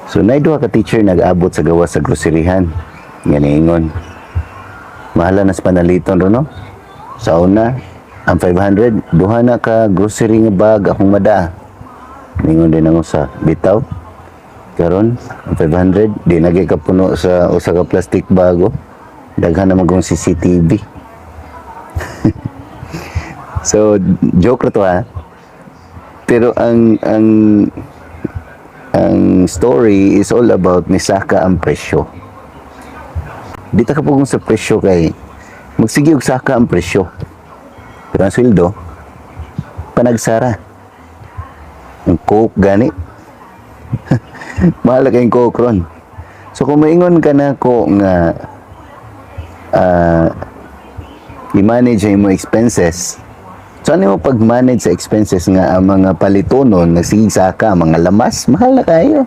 So nay duha ka teacher nag-abot sa gawa sa groceryhan. Nganingon. Mahala na sa panaliton ro no. Sa una, ang 500 duha na ka grocery nga bag akong mada. Ningon din ako sa bitaw. Karon ang 500 di nagay ka puno sa usa ka plastic bago. Daghan na magong CCTV. So joke ra to ha. Pero ang story is all about misaka ang presyo. Dito ka pugong sa presyo kay magsige og saka ang presyo. Pero ang sweldo panagsara. Ang coke gani. Mahal kayong coke ron. So kung maingon ka na ko nga i-manage mo expenses. So ano mo pag-manage sa expenses nga ang mga palitonon, nagsigig saka, mga lamas, mahal na kayo.